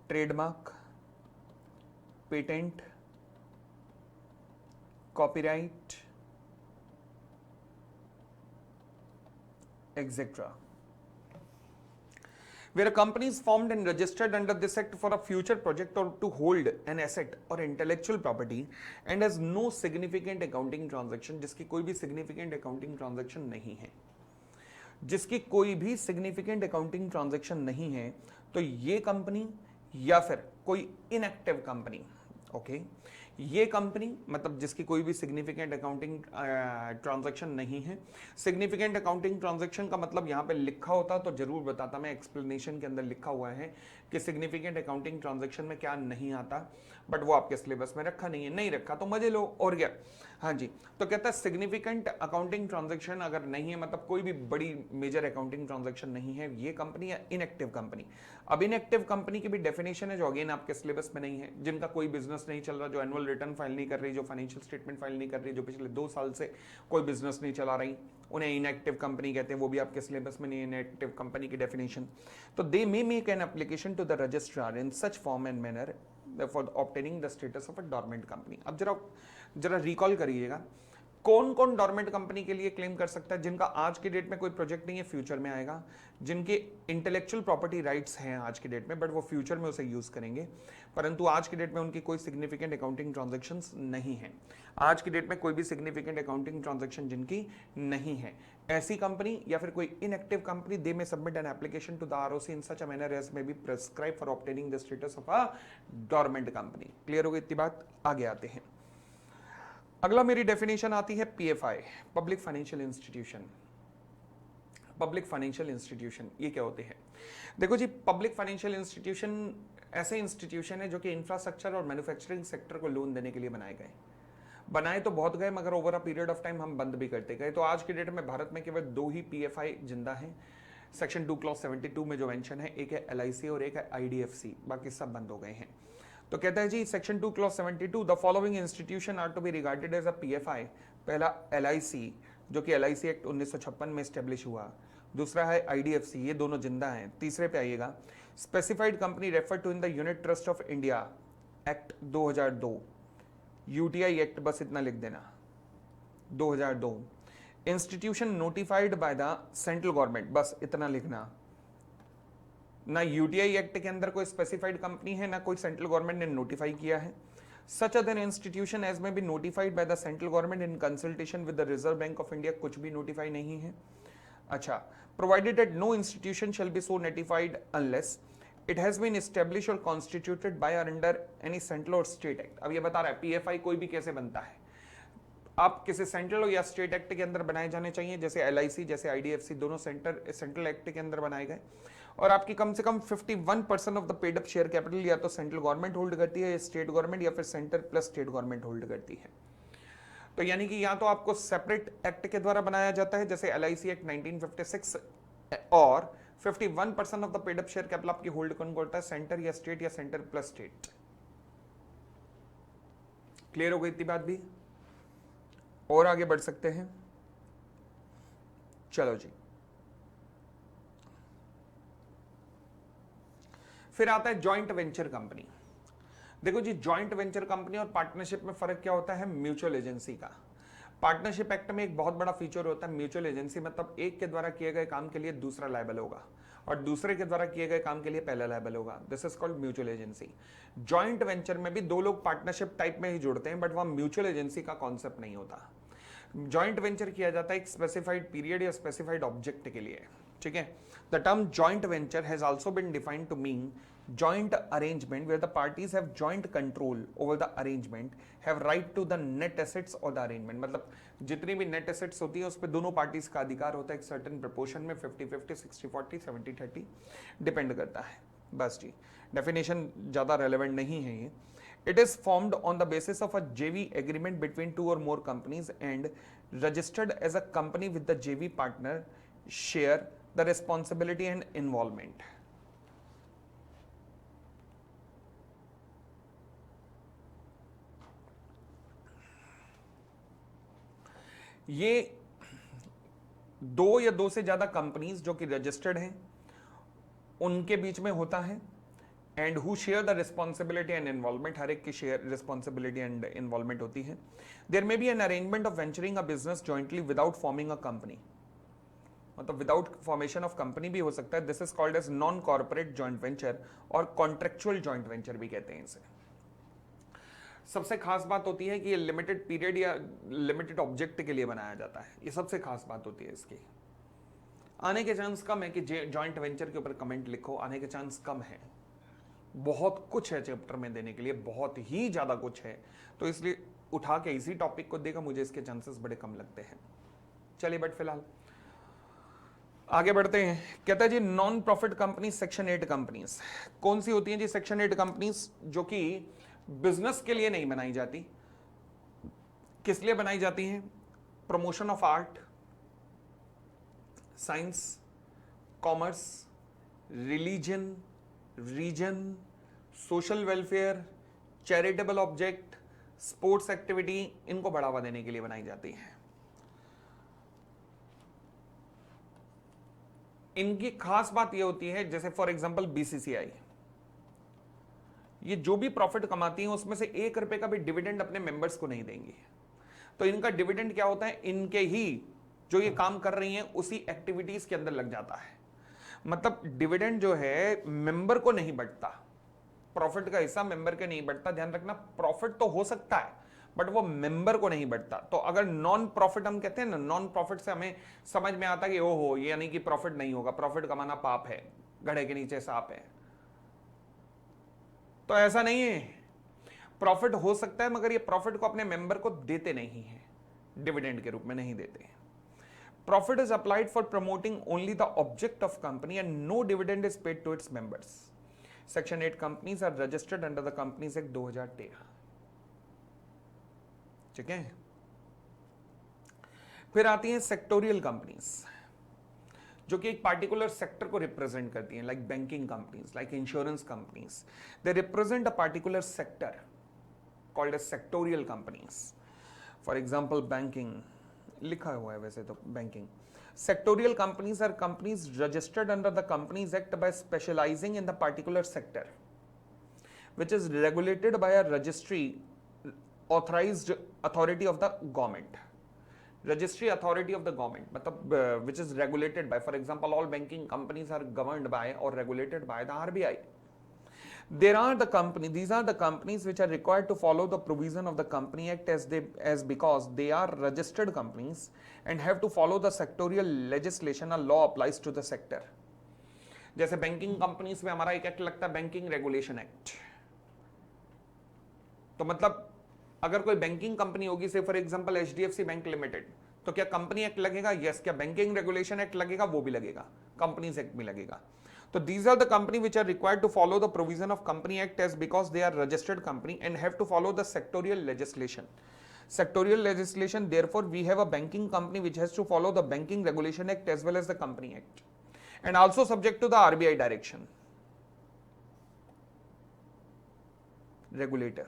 trademark, patent, copyright etcetera. Where a company is formed and registered under this act for a future project or to hold an asset or intellectual property and has no significant accounting transaction, जिसकी कोई भी significant accounting transaction नहीं है, जिसकी कोई भी significant accounting transaction नहीं है, तो ये कंपनी या फिर कोई inactive कंपनी, ओके, ये कंपनी मतलब जिसकी कोई भी सिग्निफिकेंट अकाउंटिंग ट्रांजैक्शन नहीं है। सिग्निफिकेंट अकाउंटिंग ट्रांजैक्शन का मतलब यहाँ पे लिखा होता तो जरूर बताता मैं, एक्सप्लेनेशन के अंदर लिखा हुआ है कि सिग्निफिकेंट अकाउंटिंग ट्रांजैक्शन में क्या नहीं आता, बट वो आपके सिलेबस में रखा नहीं है। नहीं रखा तो मजे लो और क्या। हाँ जी, तो कहता है सिग्निफिकेंट अकाउंटिंग ट्रांजैक्शन अगर नहीं है मतलब कोई भी बड़ी मेजर अकाउंटिंग ट्रांजैक्शन नहीं है ये कंपनी या इनएक्टिव कंपनी। अब इनएक्टिव कंपनी की भी डेफिनेशन है जो अगेन आपके सिलेबस में नहीं है, जिनका कोई बिजनेस नहीं चल रहा, जो एनुअल रिटर्न फाइल नहीं कर रही, जो फाइनेंशियल स्टेटमेंट फाइल नहीं कर रही, जो पिछले 2 साल से कोई बिजनेस नहीं चला रही, उन्हें इनएक्टिव कंपनी कहते हैं। वो भी आपके सिलेबस में नहीं है इनएक्टिव कंपनी की डेफिनेशन। तो they may make an application to the registrar in such form and manner for obtaining the status of a dormant company. अब जरा रिकॉल करिएगा, कौन कौन डोरमेंट कंपनी के लिए क्लेम कर सकता है? जिनका आज की डेट में कोई प्रोजेक्ट नहीं है, फ्यूचर में आएगा, जिनके इंटेलेक्चुअल प्रॉपर्टी राइट्स हैं आज की डेट में बट वो फ्यूचर में उसे यूज करेंगे, परंतु आज की डेट में उनकी कोई सिग्निफिकेंट अकाउंटिंग ट्रांजैक्शंस नहीं है। आज की डेट में कोई भी सिग्निफिकेंट अकाउंटिंग ट्रांजैक्शन जिनकी नहीं है, ऐसी कंपनी या फिर कोई inactive company, they may submit an application to the ROC in such a manner as may be prescribe for obtaining the status of a dormant company. Clear हो गई इतनी बात? आगे आते हैं। अगला मेरी डेफिनेशन आती है PFI, public financial institution. Public financial institution ये क्या होते हैं? देखो जी, पब्लिक फाइनेंशियल इंस्टीट्यूशन ऐसे इंस्टीट्यूशन है जो कि इंफ्रास्ट्रक्चर और मैन्युफैक्चरिंग सेक्टर को लोन देने के लिए बनाए गए। बनाए तो बहुत गए मगर over a period of time हम बंद भी करते गए। तो आज की डेट में भारत में केवल 2 ही पीएफआई जिंदा हैं। सेक्शन 2 क्लॉज 72 में जो मेंशन है, एक है एलआईसी और एक है आईडीएफसी, बाकी सब बंद हो गए हैं। तो कहता है जी section 2 clause 72 the following institution are to be regarded as a PFI. पहला एलआईसी जो कि एलआईसी एक्ट 1956 में स्टेब्लिश हुआ, दूसरा है आईडीएफसी, ये दोनों जिंदा हैं। तीसरे पे आइएगा specified company refer to in the unit trust of India act 2002, UTI act बस इतना लिख देना 2002। Institution notified by the central government, बस इतना लिखना। ना यूटीआई एक्ट के अंदर कोई स्पेसिफाइड कंपनी है, ना कोई सेंट्रल गवर्नमेंट ने नोटिफाई किया है। Such other institution as may be notified by the central government in consultation with the reserve bank of India, कुछ भी नोटिफाई नहीं है। अच्छा, provided that no institution shall be so notified unless it has been establish or constituted by or under any central or state act. अब ये बता रहा है पीएफआई कोई भी कैसे बनता है, आप किसी सेंट्रल या स्टेट एक्ट के अंदर बनाए जाने चाहिए, जैसे एलआईसी जैसे आईडीएफसी दोनों सेंट्रल एक्ट के अंदर बनाए गए, और आपकी कम से कम 51% of the paid up share capital या तो सेंट्रल गवर्नमेंट होल्ड करती है, या स्टेट गवर्नमेंट या फिर centre plus state government hold करती है। तो यानी कि या तो आपको सेपरेट एक्ट के द्वारा बनाया जाता है जैसे एलआईसी एक्ट 1956, और 51% of the paid up share capital आपकी होल्ड कौन करता है, सेंटर या स्टेट या सेंटर प्लस स्टेट। क्लियर हो गई इतनी बात भी? और आगे बढ़ सकते हैं, चलो जी। फिर आता है जॉइंट वेंचर कंपनी। देखो जी, जॉइंट वेंचर कंपनी और पार्टनरशिप में फर्क क्या होता है? म्यूचुअल एजेंसी का। पार्टनरशिप एक्ट में एक बहुत बड़ा फीचर होता है म्यूचुअल एजेंसी, मतलब एक के द्वारा किए गए काम के लिए दूसरा लायबल होगा और दूसरे के द्वारा किए गए काम के लिए पहला लायबल होगा। This is called mutual agency. Joint venture में भी 2 लोग पार्टनरशिप टाइप में ही जुड़ते हैं, बट वहां म्यूचुअल एजेंसी का कॉन्सेप्ट नहीं होता। जॉइंट वेंचर किया जाता है एक स्पेसिफाइड पीरियड या स्पेसिफाइड ऑब्जेक्ट के लिए, ठीक है। The term joint venture has also been defined to mean joint arrangement where the parties have joint control over the arrangement, have right to the net assets or the arrangement। मतलब जितनी भी net assets होती है उस पर दोनों parties का अधिकार होता है एक certain proportion में, 50-50, 60-40, 70-30 डिपेंड करता है। बस जी, डेफिनेशन ज्यादा रेलेवेंट नहीं है ये। It is formed on the basis of a JV agreement between two or more companies and registered as a company with the JV partner share the responsibility and involvement। ये दो या दो से ज्यादा कंपनीज जो कि रजिस्टर्ड हैं उनके बीच में होता है, and who share the responsibility and involvement, हर एक की शेयर रिस्पॉन्सिबिलिटी एंड इन्वॉल्वमेंट होती है। There may be an arrangement of venturing a business jointly without forming a company, मतलब विदाउट फॉर्मेशन ऑफ कंपनी भी हो सकता है। This is called as non corporate joint venture और कॉन्ट्रेक्चुअल जॉइंट वेंचर भी कहते हैं इसे। सबसे खास बात होती है कि ये लिमिटेड पीरियड या लिमिटेड ऑब्जेक्ट के लिए बनाया जाता है, ये सबसे खास बात होती है इसकी। आने के चांस कम है कि जॉइंट वेंचर के ऊपर कमेंट लिखो, आने के चांस कम है। बहुत कुछ है चैप्टर में देने के लिए, बहुत ही ज्यादा कुछ है, तो इसलिए उठा के इसी टॉपिक को देगा मुझे इसके चांसेस बड़े कम लगते हैं। चलिए बट फिलहाल आगे बढ़ते हैं। कहता है जी non profit company section 8 companies कौन सी होती हैं जी? सेक्शन 8 कंपनीज जो कि बिजनेस के लिए नहीं बनाई जाती, किस लिए बनाई जाती हैं? Promotion of art, science, commerce, religion, reason, social welfare, charitable object, sports activity, इनको बढ़ावा देने के लिए बनाई जाती है। इनकी खास बात यह होती है, जैसे फॉर एग्जांपल बीसीसीआई, ये जो भी प्रॉफिट कमाती है उसमें से 1 रुपए का भी डिविडेंड अपने मेंबर्स को नहीं देंगी। तो इनका डिविडेंड क्या होता है? इनके ही जो ये काम कर रही हैं उसी एक्टिविटीज के अंदर लग जाता है। मतलब डिविडेंड जो है मेंबर को नहीं बढ़ता, प्रॉफिट का हिस्सा मेंबर के नहीं बढ़ता। ध्यान रखना, प्रॉफिट तो हो सकता है बट वो मेंबर को नहीं बढ़ता। तो अगर नॉन प्रॉफिट हम कहते हैं ना, नॉन प्रॉफिट से हमें समझ में आता कि ओहो ये यानी कि प्रॉफिट नहीं होगा, प्रॉफिट कमाना पाप है, घड़े के नीचे सांप है। तो ऐसा नहीं है, प्रॉफिट हो सकता है मगर ये प्रॉफिट को अपने मेंबर को देते नहीं है, डिविडेंड के रूप में नहीं देते। Profit is applied for promoting only the object of company and no dividend is paid to its members. Section 8 companies are registered under the companies act 2013। ठीक है। फिर आती हैं सेक्टोरियल कंपनीज जो कि एक पार्टिकुलर सेक्टर को रिप्रेजेंट करती हैं, like banking companies, like insurance companies. They represent a particular sector called as sectorial companies. For example banking लिखा हुआ है वैसे तो banking. Sectorial companies are companies registered under the companies act by specialising in the particular sector which is regulated by a registry authorized authority of the government, registry authority of the government, matlab which is regulated by, for example, all banking companies are governed by or regulated by the RBI. These are the companies which are required to follow the provision of the Company Act as because they are registered companies and have to follow the sectorial legislation. A law applies to the sector. जैसे banking companies में हमारा एक act लगता है, banking regulation act. तो मतलब अगर कोई बैंकिंग कंपनी होगी, say for example HDFC bank limited, तो क्या कंपनी एक्ट लगेगा? यस। क्या बैंकिंग रेगुलेशन एक्ट लगेगा? वो भी लगेगा, कंपनीज एक्ट भी लगेगा। तो these are the company which are required to follow the provision of company act as because they are registered company and have to follow the sectorial legislation. Sectorial legislation, therefore we have a banking company which has to follow the Banking Regulation Act as well as the Company Act and also subject to the RBI direction. Regulator.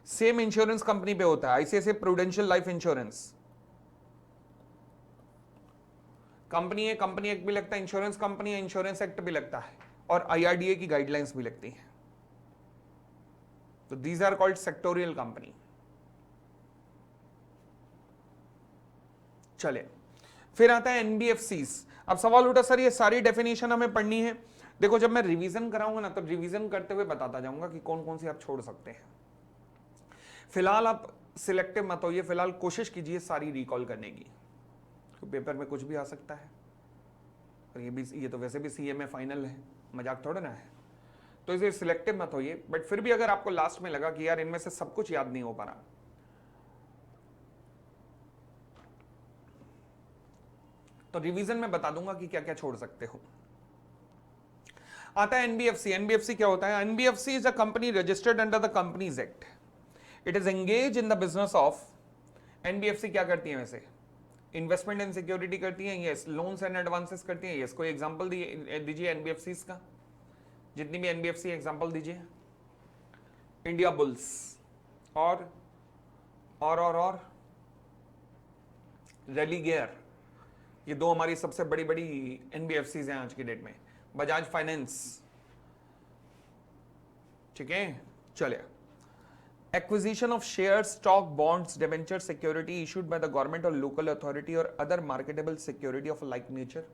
Same insurance company पे होता है, ICICI prudential life insurance company है, company act भी लगता है, insurance company है, insurance act भी लगता है, और आईआरडीए की गाइडलाइंस भी लगती है। तो these are called sectorial company. चले फिर आता है एनबीएफसीज। अब सवाल उठा सर ये सारी डेफिनेशन हमें पढ़नी है। देखो जब मैं रिवीजन कराऊंगा ना तब रिवीजन करते हुए बताता जाऊंगा कि कौन कौन सी आप छोड़ सकते हैं। फिलहाल आप सिलेक्टिव मत होइए, फिलहाल कोशिश कीजिए सारी रिकॉल करने की, तो पेपर में कुछ भी आ सकता है। और ये तो वैसे भी सीए में फाइनल है, मजाक थोड़ा ना है। तो इसे सिलेक्टिव मत होइए, बट फिर भी अगर आपको लास्ट में लगा कि यार इनमें से सब कुछ याद नहीं हो पा रहा, तो रिवीजन में बता दूंगा कि क्या क्या छोड़ सकते हो। आता है एनबीएफसी। एनबीएफसी क्या होता है? NBFC is a company registered under the companies act. It is engage in the business of. NBFC क्या करती है वैसे? इन्वेस्टमेंट एंड सिक्योरिटी करती है, यस। लोन्स एंड एडवांसेस करती है, यस। कोई एग्जांपल दीजिए एनबीएफसी का, जितनी भी एनबीएफसी एग्जांपल दीजिए। इंडिया बुल्स और रेलीगेयर, ये दो हमारी सबसे बड़ी बड़ी एनबीएफसीज हैं आज की डेट में। बजाज फाइनेंस, ठीक है। चलिए, acquisition of share, stock, bonds, debenture, security issued by the government or local authority or other marketable security of like nature.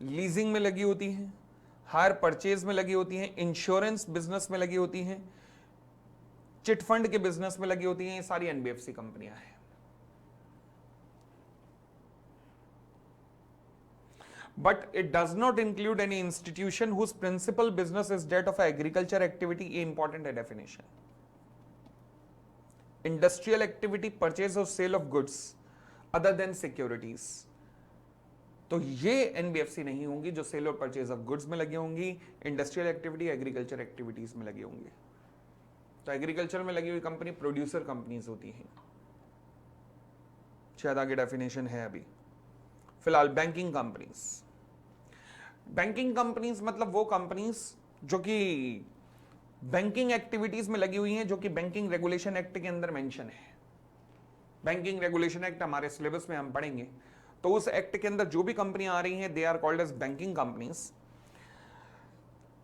Leasing में लगी होती हैं, हायर परचेज में लगी होती हैं, इंश्योरेंस बिजनेस में लगी होती हैं, चिटफंड के बिजनेस में लगी होती हैं। ये सारी एनबीएफसी कंपनियां हैं। But it does not include any institution whose principal business is that of agriculture activity. A important definition. Industrial activity, purchase or sale of goods other than securities. तो ये एनबीएफसी नहीं होंगी जो सेल और purchase of goods में लगी होंगी, industrial activity, agriculture activities में लगी होंगी। तो एग्रीकल्चर में लगी हुई कंपनी प्रोड्यूसर कंपनीज होती हैं। शायद आगे डेफिनेशन है अभी। फिलहाल बैंकिंग कंपनीज। बैंकिंग कंपनीज मतलब वो कंपनीज जो कि बैंकिंग एक्टिविटीज में लगी हुई हैं, जो कि बैंकिंग रेगुलेशन एक्ट के अंदर मेंशन है। बैंकिंग रेगुलेशन एक्ट हमारे सिलेबस में हम पढ़ेंगे, तो उस एक्ट के अंदर जो भी कंपनियां आ रही हैं they are called as banking companies.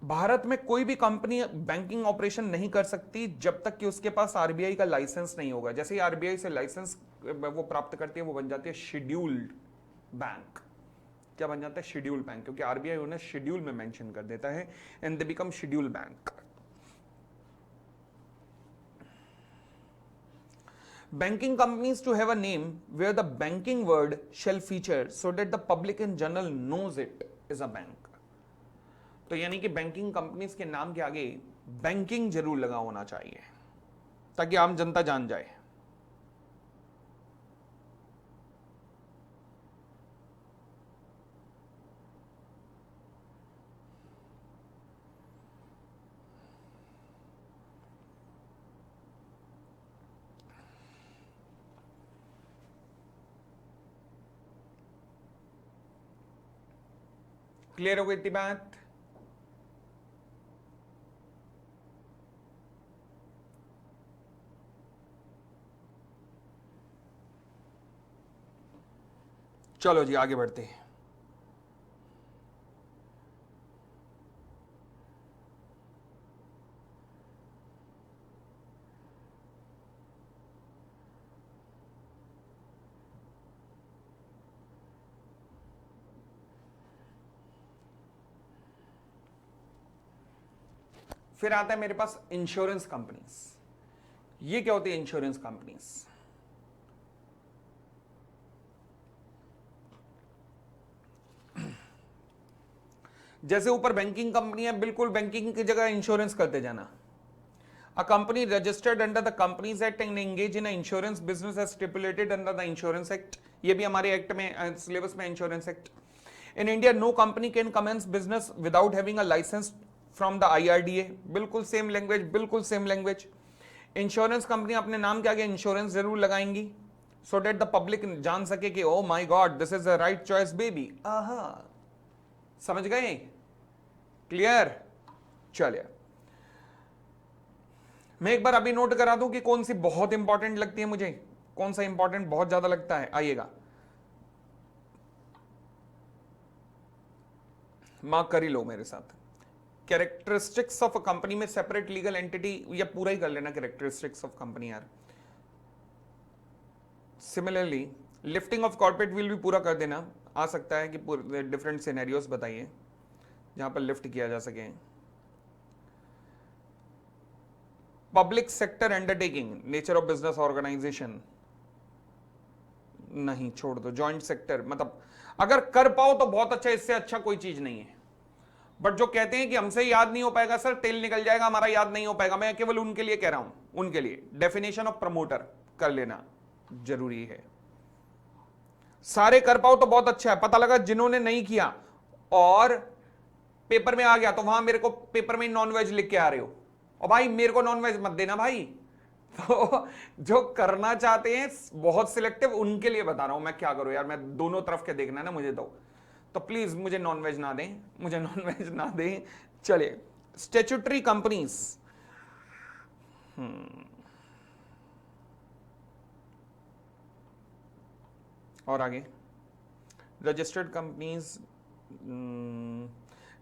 Bharat में कोई भी कंपनी बैंकिंग ऑपरेशन नहीं कर सकती जब तक कि उसके पास आरबीआई का लाइसेंस नहीं होगा। जैसे ही आरबीआई से लाइसेंस वो प्राप्त करती है, वो बन जाती है शेड्यूल्ड बैंक। क्या बन जाता है? शेड्यूल्ड बैंक, क्योंकि आरबीआई उन्हें शेड्यूल में मेंशन कर देता है and they become scheduled bank. Banking companies to have a name where the banking word shall feature so that the public in general knows it is a bank. तो यानी कि banking companies के नाम के आगे बैंकिंग जरूर लगा होना चाहिए ताकि आम जनता जान जाए। क्लियर हो गई इतनी बात? चलो जी आगे बढ़ते हैं। फिर आता है मेरे पास इंश्योरेंस कंपनीज। ये क्या होती है इंश्योरेंस कंपनीज? जैसे ऊपर बैंकिंग कंपनी है, बिल्कुल बैंकिंग की जगह इंश्योरेंस करते जाना। A company registered under the Companies Act and engage in a insurance business as stipulated under the Insurance Act. ये भी हमारे एक्ट में सिलेबस में insurance act. In India, no company can commence business without having a license from the IRDA. बिल्कुल same language, बिल्कुल same language. Insurance company अपने नाम के आगे इंश्योरेंस जरूर लगाएंगी so that the public जान सके कि oh my God, this is the right choice baby. आहा, समझ गए? क्लियर? चलिए, मैं एक बार अभी नोट करा दूं कि कौन सी बहुत इंपॉर्टेंट लगती है मुझे, कौन सा इंपॉर्टेंट बहुत ज्यादा लगता है। आइएगा, मार्क कर ही लो मेरे साथ। कैरेक्टरिस्टिक्स ऑफ अ कंपनी में सेपरेट लीगल एंटिटी, या पूरा ही कर लेना कैरेक्टरिस्टिक्स ऑफ कंपनी यार। Similarly lifting of corporate will भी पूरा कर देना। आ सकता है कि डिफरेंट सिनेरियोस बताइए जहां पर लिफ्ट किया जा सके। Public sector undertaking, nature of business organisation, नहीं, छोड़ दो। जॉइंट सेक्टर मतलब अगर कर पाओ तो बहुत अच्छा, इससे अच्छा कोई चीज नहीं है। बट जो कहते हैं कि हमसे याद नहीं हो पाएगा सर, तेल निकल जाएगा हमारा, याद नहीं हो पाएगा, मैं केवल उनके लिए कह रहा हूं, उनके लिए डेफिनेशन ऑफ प्रमोटर कर लेना जरूरी है। सारे कर पाओ तो बहुत अच्छा है। पता लगा जिन्होंने नहीं किया और पेपर में आ गया तो वहां मेरे को पेपर में नॉन वेज लिख के आ रहे हो, और भाई मेरे को नॉन वेज मत देना भाई। तो जो करना चाहते हैं बहुत सिलेक्टिव, उनके लिए बता रहा हूं मैं क्या करूं यार, मैं दोनों तरफ के देखना है ना मुझे। तो प्लीज मुझे नॉन वेज ना दें, मुझे नॉन वेज ना दें। चलिए, स्टेचुटरी कंपनीज, और आगे registered companies,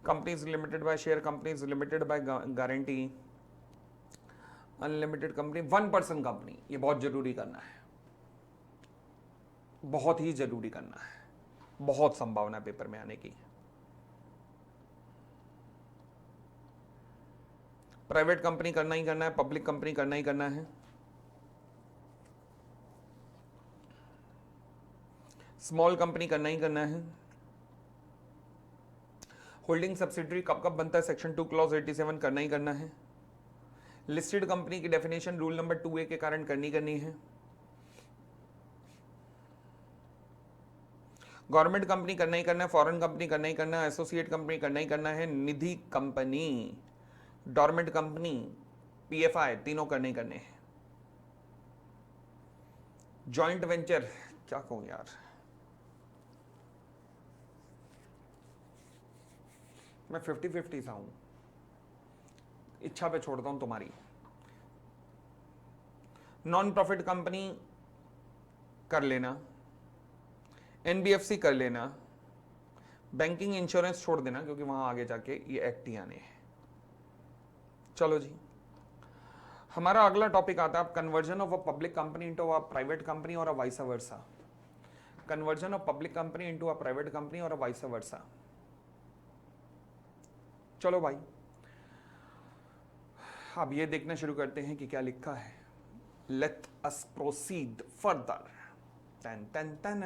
companies limited by share, companies limited by guarantee, unlimited company, 1% company, ये बहुत जरूरी करना है, बहुत ही जरूरी करना है, बहुत संभावना पेपर में आने की। प्राइवेट कंपनी करना ही करना है, पब्लिक कंपनी करना ही करना है, स्मॉल कंपनी करना ही करना है, होल्डिंग सब्सिडरी कब कब बनता है, सेक्शन 2 क्लॉज 87 करना ही करना है, लिस्टेड कंपनी की डेफिनेशन रूल नंबर 2A के कारण करनी है, गवर्नमेंट कंपनी करना ही करना है, फॉरेन कंपनी करना ही करना है, एसोसिएट कंपनी करना ही करना है, निधि कंपनी, डॉर्मेंट कंपनी, पीएफआई, तीनों करने ही करने हैं, जॉइंट वेंचर, क्या कहूं यार, मैं 50-50 सा हूं, इच्छा पे छोड़ता हूं तुम्हारी। नॉन प्रॉफिट कंपनी कर लेना, एनबीएफसी कर लेना, बैंकिंग इंश्योरेंस छोड़ देना क्योंकि वहां आगे जाके ये एक्ट ही आने हैं। चलो जी, हमारा अगला टॉपिक आता है conversion of a public company into a private company और a vice versa. Conversion of public company into a private company और अ वाइस वर्सा। चलो भाई, अब ये देखना शुरू करते हैं कि क्या लिखा है। Let us proceed further. टन टन टन।